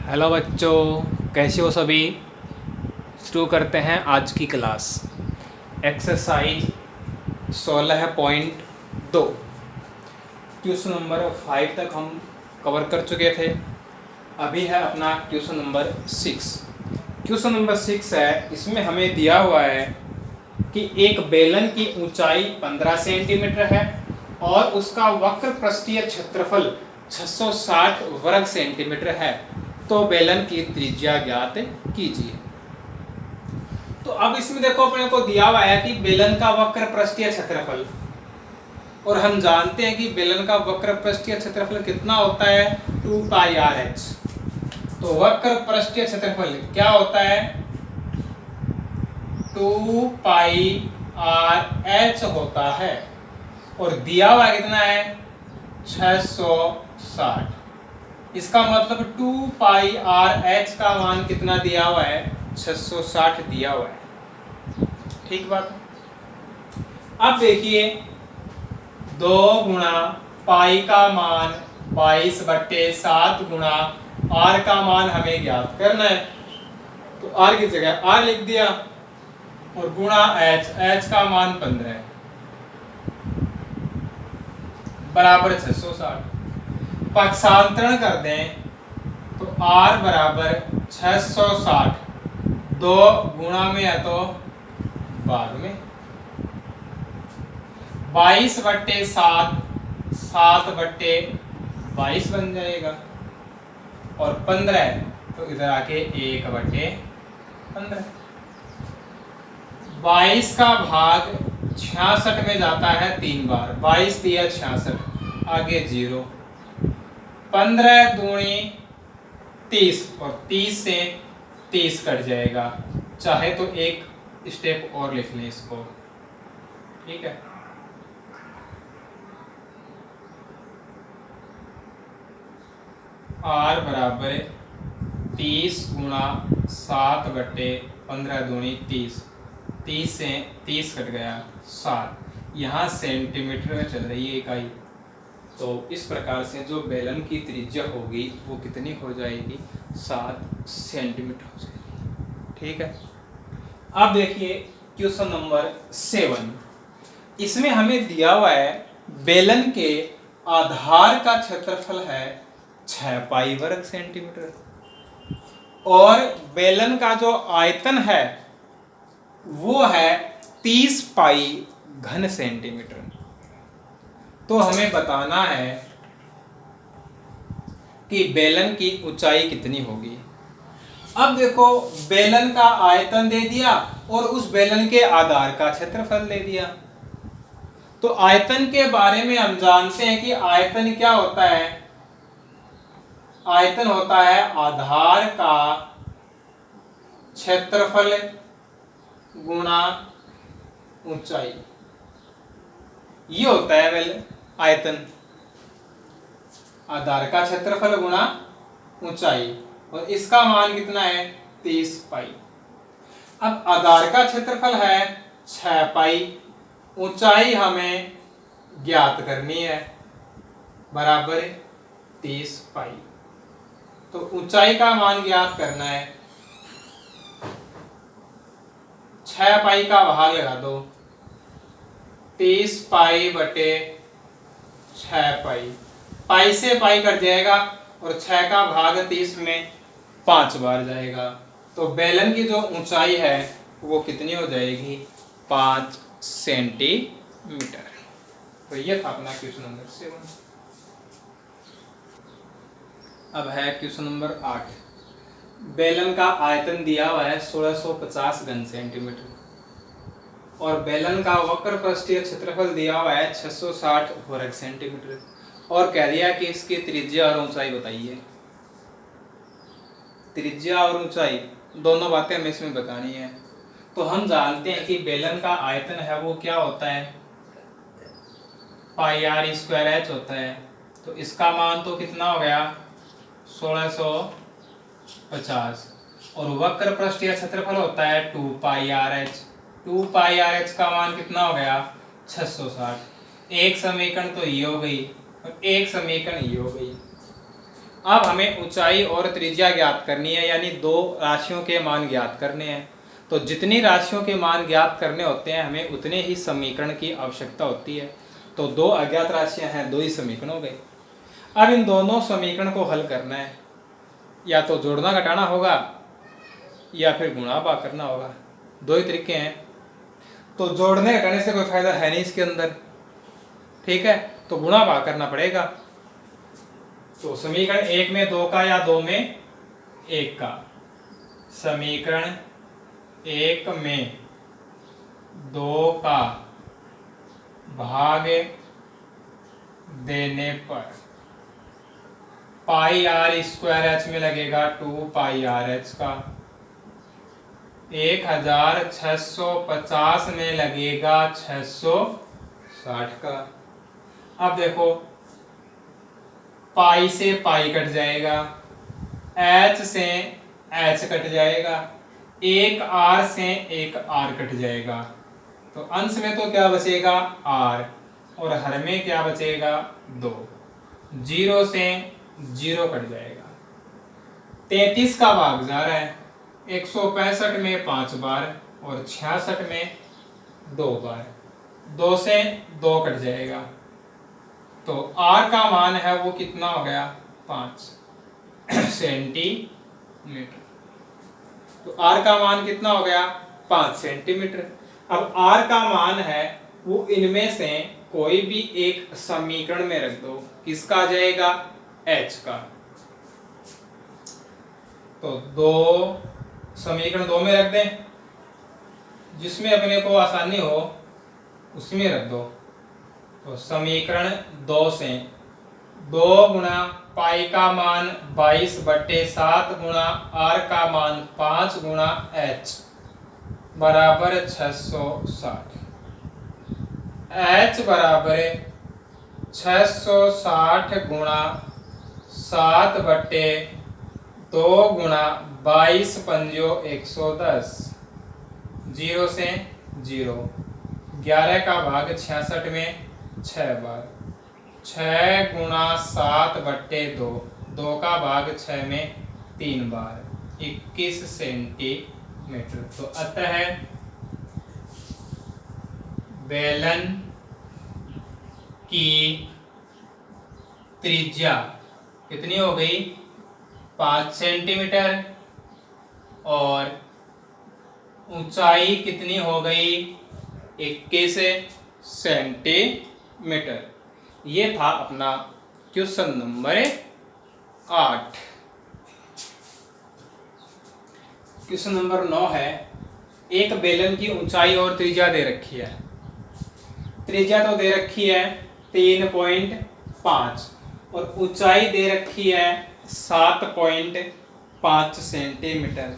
Hello बच्चों, कैसे हो सभी। शुरू करते हैं आज की क्लास। एक्सरसाइज 16.2 क्वेश्चन नंबर 5 तक हम कवर कर चुके थे। अभी है अपना क्वेश्चन नंबर 6। क्वेश्चन नंबर 6 है, इसमें हमें दिया हुआ है कि एक बेलन की ऊंचाई 15 सेंटीमीटर है और उसका वक्र पृष्ठीय क्षेत्रफल 660 वर्ग सेंटीमीटर है, तो बेलन की त्रिज्या ज्ञात कीजिए। तो अब इसमें देखो अपने को दिया हुआ है कि बेलन का वक्र पृष्ठीय क्षेत्रफल, और हम जानते हैं कि बेलन का वक्र पृष्ठीय क्षेत्रफल कितना होता है, 2 पाई आर एच। तो वक्र पृष्ठीय क्षेत्रफल क्या होता है, 2 पाई आर एच होता है, और दिया हुआ कितना है 660। इसका मतलब 2 पाई आर एच का मान कितना दिया हुआ है, 660 दिया हुआ है। ठीक बात है। अब देखिए 2 गुणा पाई का मान 22/7 गुणा आर का मान हमें ज्ञात करना है। तो आर की जगह आर लिख दिया और गुणा एच का मान 15 है बराबर 660। पक्षांतरण कर दें तो r बराबर 660, 2 गुणा में है तो भाग में 22/7 7/22 बन जाएगा, और 15 तो इधर आके 1/15। 22 का भाग 66 में जाता है 3 बार, 22 दिया 66, आगे 0, 15 दूनी 30, और 30 से 30 कट जाएगा। चाहे तो एक स्टेप और लिख लें इसको, ठीक है। R बराबर 30 गुणा 7/15 दूनी 30, 30 से 30 कट गया 7। यहाँ सेंटीमीटर में चल रही है इकाई, तो इस प्रकार से जो बेलन की त्रिज्या होगी वो कितनी हो जाएगी, 7 सेंटीमीटर हो जाएगी। ठीक है। अब देखिए क्वेश्चन नंबर 7। इसमें हमें दिया हुआ है बेलन के आधार का क्षेत्रफल है 6 पाई वर्ग सेंटीमीटर, और बेलन का जो आयतन है वो है 30 पाई घन सेंटीमीटर। तो हमें बताना है कि बेलन की ऊंचाई कितनी होगी। अब देखो बेलन का आयतन दे दिया और उस बेलन के आधार का क्षेत्रफल दे दिया। तो आयतन के बारे में हम जानते हैं कि आयतन क्या होता है, आयतन होता है आधार का क्षेत्रफल गुणा ऊंचाई। ये होता है आयतन, आधार का क्षेत्रफल गुणा ऊंचाई, और इसका मान कितना है 30 पाई। अब आधार का क्षेत्रफल है 6 पाई, ऊंचाई हमें ज्ञात करनी है बराबर 30 पाई। तो ऊंचाई का मान ज्ञात करना है, 6 पाई का भाग लगा दो, 30 पाई बटे 6 पाई, पाई से पाई कट जाएगा और 6 का भाग 30 में 5 बार जाएगा। तो बेलन की जो ऊंचाई है वो कितनी हो जाएगी, 5 सेंटीमीटर। तो ये था अपना क्वेश्चन नंबर 7। अब है क्वेश्चन नंबर 8। बेलन का आयतन दिया हुआ है 1650 घन सेंटीमीटर, और बेलन का वक्र पृष्ठीय क्षेत्रफल दिया हुआ है 660 वर्ग सेंटीमीटर, और कह दिया कि इसकी त्रिज्या और ऊंचाई बताइए। त्रिज्या और ऊंचाई दोनों बातें हमें इसमें बतानी है। तो हम जानते हैं कि बेलन का आयतन है वो क्या होता है, पाई आर स्क्वायर एच होता है। तो इसका मान तो कितना हो गया 1650, और वक्र पृष्ठीय क्षेत्रफल होता है 2 पाई आर एच। 2 पाई आर एच का मान कितना हो गया 660। एक समीकरण तो ये हो गई और एक समीकरण ये हो गई। अब हमें ऊंचाई और त्रिज्या ज्ञात करनी है, यानी दो राशियों के मान ज्ञात करने हैं। तो जितनी राशियों के मान ज्ञात करने होते हैं हमें उतने ही समीकरण की आवश्यकता होती है। तो दो अज्ञात राशियां हैं, दो ही समीकरण हो गए। अब इन दोनों समीकरण को हल करना है, या तो जोड़ना घटाना होगा या फिर गुणा भाग करना होगा, दो ही तरीके हैं। तो जोड़ने घटाने से कोई फायदा है नहीं इसके अंदर, ठीक है, तो गुणा भाग करना पड़ेगा। तो समीकरण 1 में 2 का या 2 में 1 का, समीकरण 1 में 2 का भाग देने पर पाई आर स्क्वायर एच में लगेगा 2 पाई आर एच का, 1650 में लगेगा 660 का। अब देखो पाई से पाई कट जाएगा, एच से एच कट जाएगा, एक आर से एक आर कट जाएगा, तो अंश में तो क्या बचेगा आर, और हर में क्या बचेगा 2, 0 से 0 कट जाएगा। 33 का भाग जा रहा है, 165 में 5 बार और 66 में 2 बार, 2 से 2 कट जाएगा। तो r का मान है वो कितना हो गया 5 सेंटीमीटर। तो r का मान कितना हो गया 5 सेंटीमीटर। अब r का मान है वो इनमें से कोई भी एक समीकरण में रख दो, किसका आ जाएगा h का। तो दो समीकरण 2 में रख दें, जिसमें अपने को आसानी हो उसमें रख दो। तो समीकरण 2 से 2 गुणा पाई का मान 22/7 गुणा r का मान 5 गुणा h बराबर 660। h बराबर 660 गुणा 7/2 गुणा 22 पंजो 110, 0 से 0, 11 का भाग 66 में 6 बार, 6 गुणा 7/2, 2 का भाग 6 में 3 बार, 21 सेंटीमीटर। तो अतः बेलन की त्रिज्या कितनी हो गई 5 सेंटीमीटर और ऊंचाई कितनी हो गई 21 सेंटीमीटर। ये था अपना क्वेश्चन नंबर 8। क्वेश्चन नंबर 9 है, एक बेलन की ऊंचाई और त्रिज्या दे रखी है। त्रिज्या तो दे रखी है 3.5 और ऊंचाई दे रखी है 7.5 सेंटीमीटर,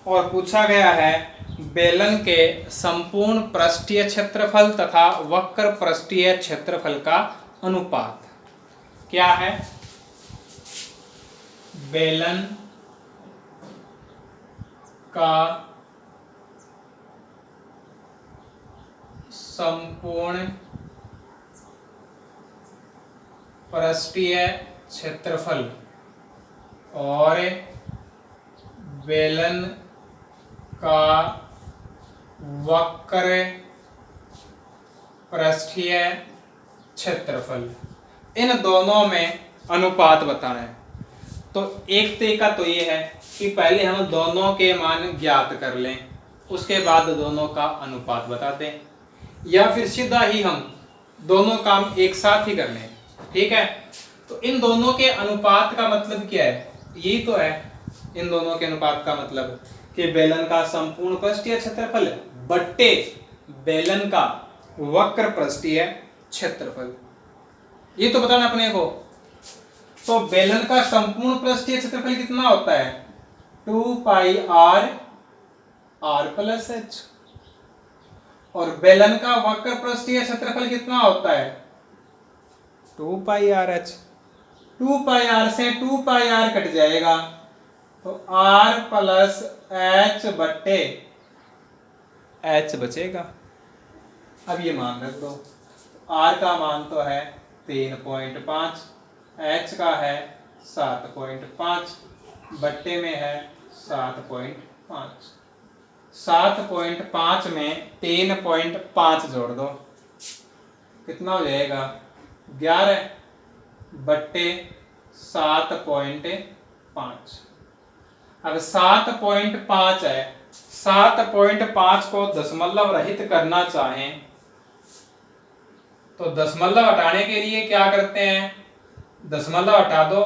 और पूछा गया है बेलन के संपूर्ण पृष्ठीय क्षेत्रफल तथा वक्र पृष्ठीय क्षेत्रफल का अनुपात क्या है। बेलन का संपूर्ण पृष्ठीय क्षेत्रफल और बेलन का वक्र पृष्ठीय क्षेत्रफल, इन दोनों में अनुपात बताना है। तो एक तरीका तो ये है कि पहले हम दोनों के मान ज्ञात कर लें, उसके बाद दोनों का अनुपात बता दें, या फिर सीधा ही हम दोनों काम एक साथ ही कर लें, ठीक है। तो इन दोनों के अनुपात का मतलब क्या है, यही तो है इन दोनों के अनुपात का मतलब कि बेलन का संपूर्ण पृष्ठीय क्षेत्रफल बट्टे बेलन का वक्र पृष्ठीय क्षेत्रफल, ये तो बताना अपने को। तो बेलन का संपूर्ण पृष्ठीय क्षेत्रफल कितना होता है 2 पाई आर आर प्लस एच, और बेलन का वक्र पृष्ठीय क्षेत्रफल कितना होता है 2 पाई आर एच। 2 पाई आर से 2 पाई आर कट जाएगा, तो आर प्लस एच बट्टे एच बचेगा। अब ये मान रख दो, आर का मान तो है 3.5, एच का है 7.5 बट्टे में है 7.5। 7.5 में 3.5 जोड़ दो, कितना हो जाएगा 11 बट्टे 7.5। अब 7.5 है, 7.5 को दशमलव रहित करना चाहें तो दशमलव हटाने के लिए क्या करते हैं, दशमलव हटा दो,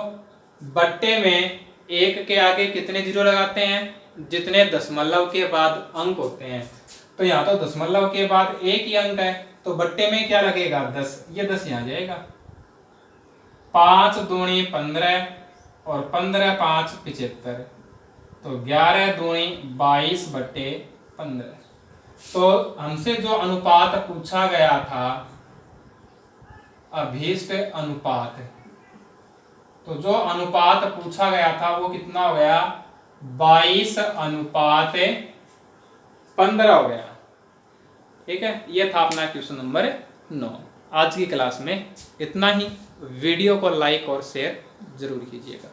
बट्टे में एक के आगे कितने जीरो लगाते हैं, जितने दशमलव के बाद अंक होते हैं। तो यहाँ तो दशमलव के बाद एक ही अंक है, तो बट्टे में क्या लगेगा 10, ये 10 यहाँ जाएगा। 5 दूनी 15 और 15 5 75, तो 11 दूनी 22 बट्टे 15। तो हमसे जो अनुपात पूछा गया था अभीष्ट अनुपात, तो जो अनुपात पूछा गया था वो कितना हो गया 22:15 हो गया। ठीक है, ये था अपना क्वेश्चन नंबर 9। आज की क्लास में इतना ही। वीडियो को लाइक और शेयर जरूर कीजिएगा।